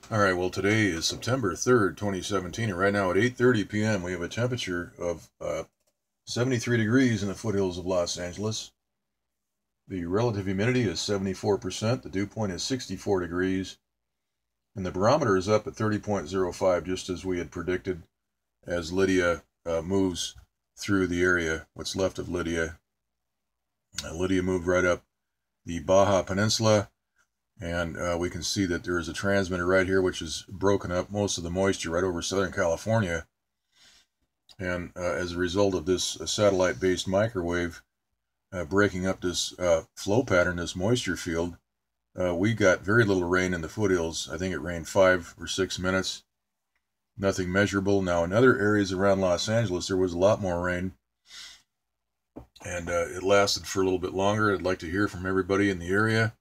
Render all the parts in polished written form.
All right, well, today is September 3rd, 2017, and right now at 8:30 p.m. we have a temperature of 73 degrees in the foothills of Los Angeles. The relative humidity is 74%, the dew point is 64 degrees, and the barometer is up at 30.05, just as we had predicted as Lidia moves through the area, what's left of Lidia. Lidia moved right up the Baja Peninsula, and we can see that there is a transmitter right here which has broken up most of the moisture right over Southern California. And as a result of this satellite-based microwave breaking up this flow pattern, this moisture field, we got very little rain in the foothills. I think it rained 5 or 6 minutes. Nothing measurable. Now, in other areas around Los Angeles, there was a lot more rain, and it lasted for a little bit longer. I'd like to hear from everybody in the area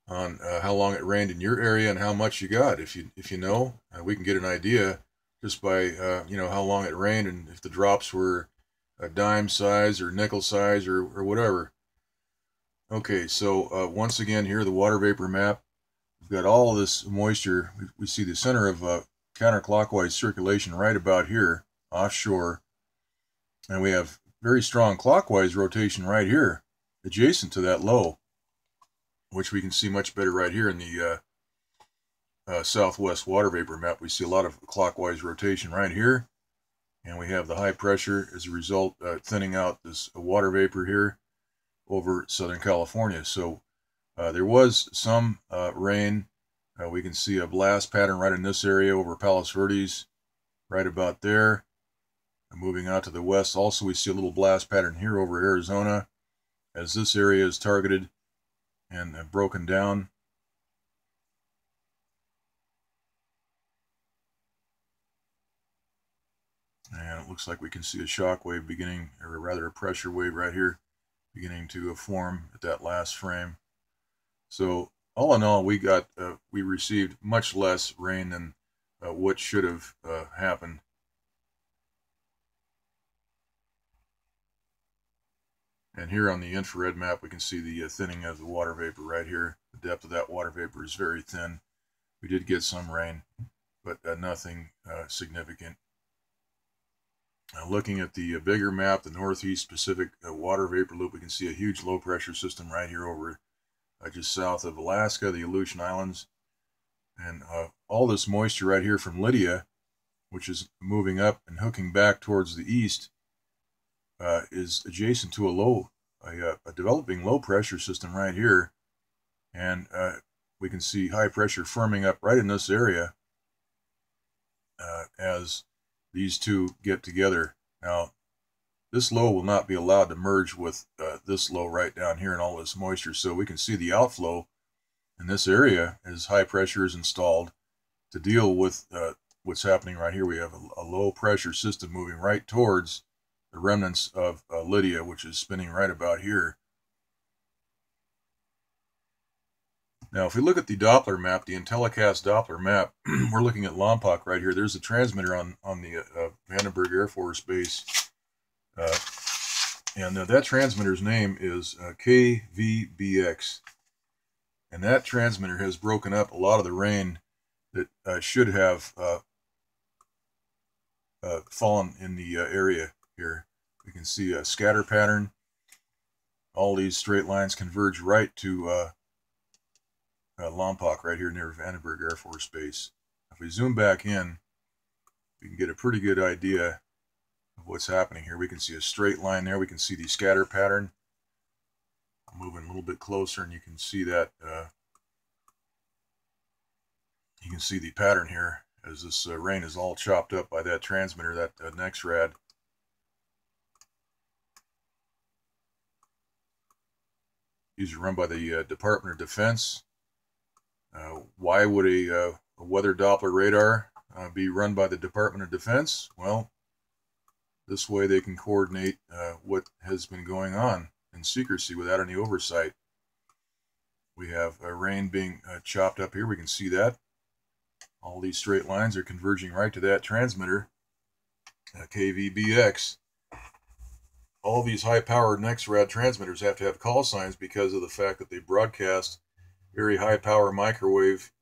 on how long it rained in your area and how much you got. If you know, we can get an idea just by how long it rained and if the drops were a dime size or nickel size or whatever. Okay, so once again here, the water vapor map. We've got all of this moisture. We see the center of counterclockwise circulation right about here offshore, and we have very strong clockwise rotation right here adjacent to that low, which we can see much better right here in the southwest water vapor map. We see a lot of clockwise rotation right here, and we have the high pressure as a result thinning out this water vapor here over Southern California. So there was some rain. We can see a blast pattern right in this area over Palos Verdes, right about there. Moving out to the west, also we see a little blast pattern here over Arizona as this area is targeted and broken down. And it looks like we can see a shock wave beginning, or rather a pressure wave right here, beginning to form at that last frame. So all in all, we received much less rain than what should have happened. And here on the infrared map, we can see the thinning of the water vapor right here. The depth of that water vapor is very thin. We did get some rain, but nothing significant. Looking at the bigger map, the Northeast Pacific water vapor loop, we can see a huge low pressure system right here over just south of Alaska, the Aleutian Islands. And all this moisture right here from Lidia, which is moving up and hooking back towards the east, is adjacent to a developing low pressure system right here. And we can see high pressure firming up right in this area as these two get together. Now, this low will not be allowed to merge with this low right down here in all this moisture, so we can see the outflow in this area as high pressure is installed to deal with what's happening right here. We have a low pressure system moving right towards the remnants of Lidia, which is spinning right about here. Now, if we look at the Doppler map, the IntelliCast Doppler map, we're looking at Lompoc right here. There's a transmitter on the Vandenberg Air Force Base. And that transmitter's name is KVBX. And that transmitter has broken up a lot of the rain that should have fallen in the area here. We can see a scatter pattern. All these straight lines converge right to Lompoc right here near Vandenberg Air Force Base. If we zoom back in, we can get a pretty good idea of what's happening here. We can see a straight line there. We can see the scatter pattern. I'm moving a little bit closer, and you can see that. You can see the pattern here as this rain is all chopped up by that transmitter, that NexRad. These are run by the Department of Defense. Why would a weather Doppler radar be run by the Department of Defense? Well, this way they can coordinate what has been going on in secrecy without any oversight. We have rain being chopped up here. We can see that. All these straight lines are converging right to that transmitter, KVBX. All these high-powered NexRad transmitters have to have call signs because of the fact that they broadcast very high-power microwave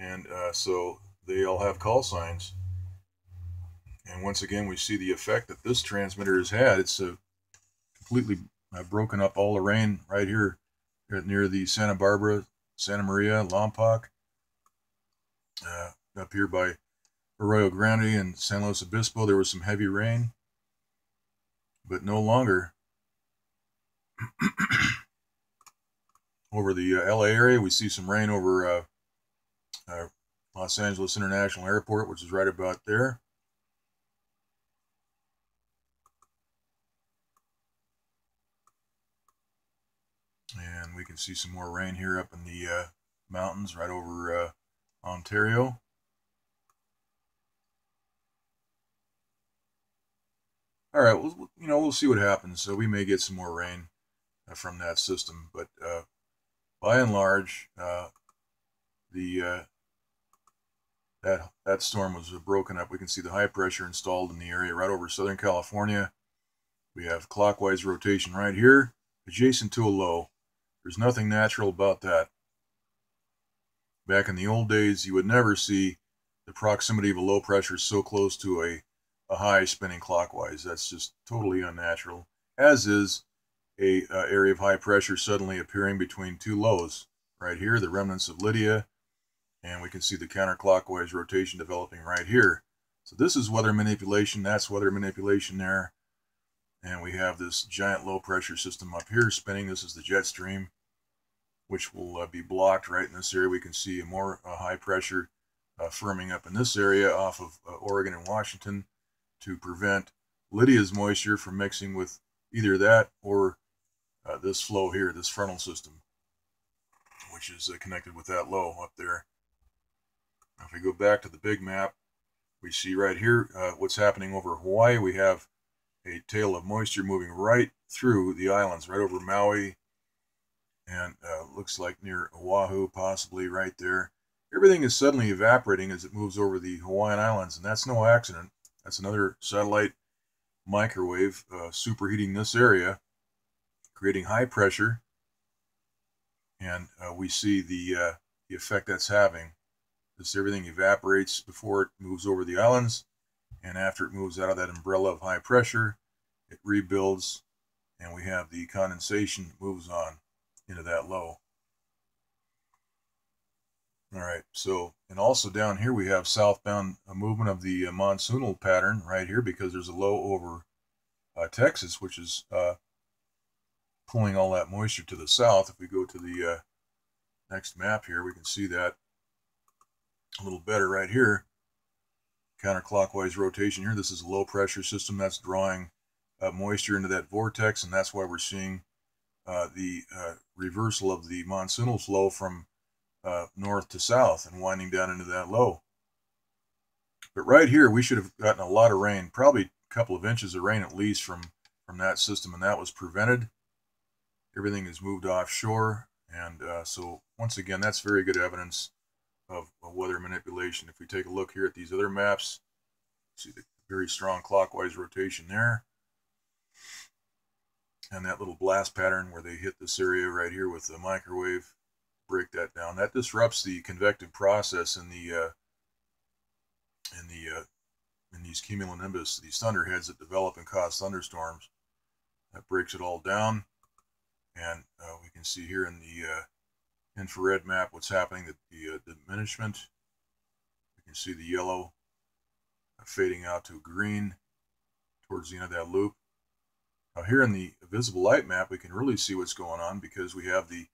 and so they all have call signs. And once again, we see the effect that this transmitter has had. It's completely broken up all the rain right here near the Santa Barbara, Santa Maria, Lompoc, up here by Arroyo Grande and San Luis Obispo. There was some heavy rain, but no longer. Over the LA area, we see some rain over Los Angeles International Airport, which is right about there. And we can see some more rain here up in the mountains right over Ontario. All right, well, we'll see what happens. So we may get some more rain from that system, but by and large, that storm was broken up. We can see the high pressure installed in the area right over Southern California. We have clockwise rotation right here, adjacent to a low. There's nothing natural about that. Back in the old days, you would never see the proximity of a low pressure so close to a high spinning clockwise. That's just totally unnatural, as is a area of high pressure suddenly appearing between two lows. Right here, the remnants of Lidia, and we can see the counterclockwise rotation developing right here. So this is weather manipulation, that's weather manipulation there. And we have this giant low pressure system up here spinning. This is the jet stream, which will be blocked right in this area. We can see more high pressure firming up in this area off of Oregon and Washington to prevent Lydia's moisture from mixing with either that or this flow here, this frontal system, which is connected with that low up there. Now, if we go back to the big map, we see right here what's happening over Hawaii. We have a tail of moisture moving right through the islands, right over Maui, and looks like near Oahu, possibly right there. Everything is suddenly evaporating as it moves over the Hawaiian Islands, and that's no accident. That's another satellite microwave superheating this area, creating high pressure, and we see the effect that's having. This everything evaporates before it moves over the islands, and after it moves out of that umbrella of high pressure, it rebuilds, and we have the condensation that moves on into that low. All right, so, and also down here we have southbound movement of the monsoonal pattern right here, because there's a low over Texas, which is pulling all that moisture to the south. If we go to the next map here, we can see that a little better right here. Counterclockwise rotation here. This is a low pressure system that's drawing moisture into that vortex, and that's why we're seeing the reversal of the monsoonal flow from north to south and winding down into that low. But right here, we should have gotten a lot of rain, probably a couple of inches of rain at least from that system, and that was prevented. Everything is moved offshore, and so once again, that's very good evidence of weather manipulation. If we take a look here at these other maps, see the very strong clockwise rotation there, and that little blast pattern where they hit this area right here with the microwave, break that down. That disrupts the convective process in these cumulonimbus, these thunderheads that develop and cause thunderstorms. That breaks it all down, and we can see here in the infrared map what's happening, the diminishment. We can see the yellow fading out to green towards the end of that loop. Now here in the visible light map, we can really see what's going on, because we have the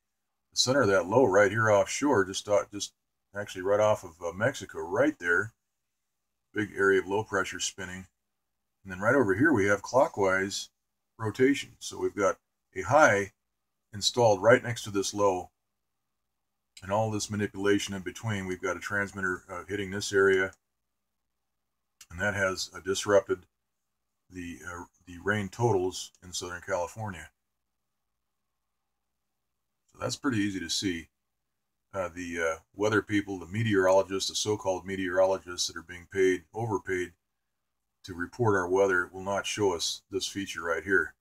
center of that low right here offshore, just actually right off of Mexico, right there. Big area of low pressure spinning. And then right over here, we have clockwise rotation. So we've got a high installed right next to this low, and all this manipulation in between. We've got a transmitter hitting this area, and that has disrupted the rain totals in Southern California. So that's pretty easy to see. The weather people, the meteorologists, the so-called meteorologists that are being overpaid to report our weather, will not show us this feature right here.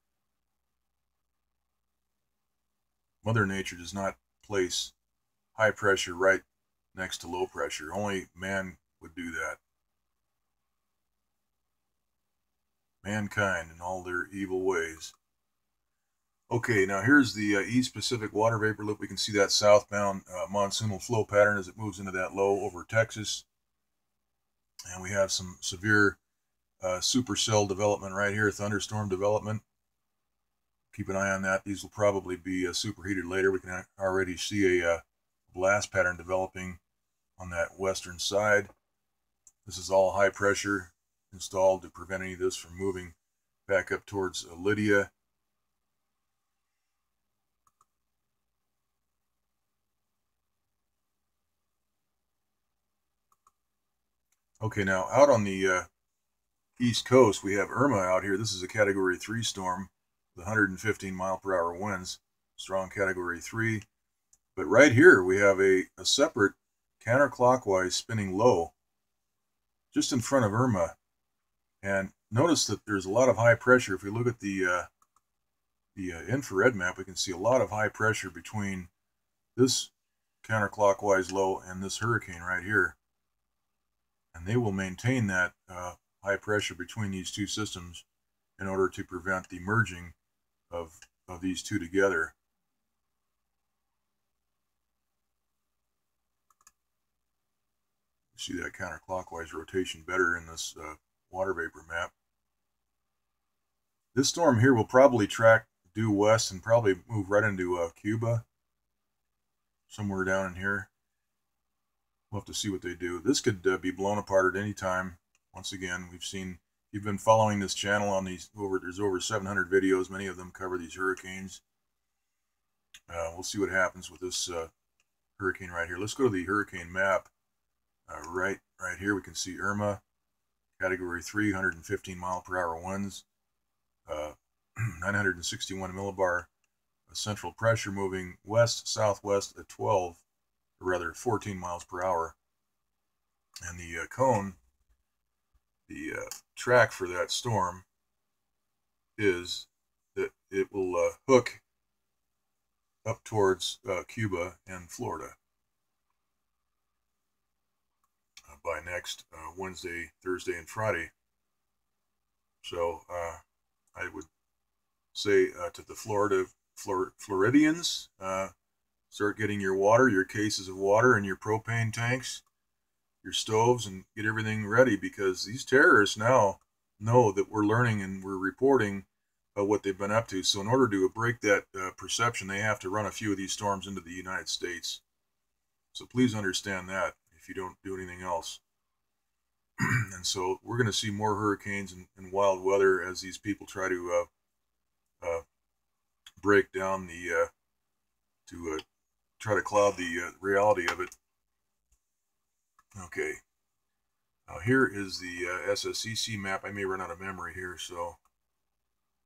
Mother Nature does not place high pressure right next to low pressure. Only man would do that. Mankind and all their evil ways. Okay, now here's the East Pacific water vapor loop. We can see that southbound monsoonal flow pattern as it moves into that low over Texas. And we have some severe supercell development right here, thunderstorm development. Keep an eye on that. These will probably be superheated later. We can already see a blast pattern developing on that western side. This is all high pressure installed to prevent any of this from moving back up towards Lidia. Okay, now out on the East Coast, we have Irma out here. This is a Category 3 storm with 115 mile per hour winds, strong Category 3. But right here, we have a separate counterclockwise spinning low just in front of Irma. And notice that there's a lot of high pressure. If we look at the infrared map, we can see a lot of high pressure between this counterclockwise low and this hurricane right here. And they will maintain that high pressure between these two systems in order to prevent the merging of these two together. You see that counterclockwise rotation better in this water vapor map. This storm here will probably track due west and probably move right into Cuba, somewhere down in here. We'll have to see what they do. This could be blown apart at any time. Once again, we've seen, you've been following this channel on these, there's over 700 videos. Many of them cover these hurricanes. We'll see what happens with this hurricane right here. Let's go to the hurricane map. Right here we can see Irma, Category 3, 115 mile per hour winds, 961 millibar central pressure moving west-southwest at 12, or rather 14 miles per hour. And the cone, the track for that storm is that it will hook up towards Cuba and Florida by next Wednesday, Thursday, and Friday. So I would say to the Floridians, start getting your water, your cases of water, and your propane tanks, your stoves, and get everything ready, because these terrorists now know that we're learning and we're reporting what they've been up to. So in order to break that perception, they have to run a few of these storms into the United States. So please understand that if you don't do anything else. And so we're going to see more hurricanes and wild weather as these people try to break down the, try to cloud the reality of it. Okay. Now here is the SSCC map. I may run out of memory here, so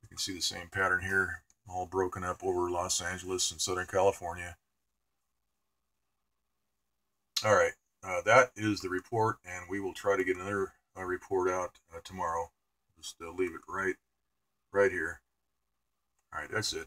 you can see the same pattern here, all broken up over Los Angeles and Southern California. All right, that is the report, and we will try to get another report out tomorrow. Just leave it right here. All right, that's it.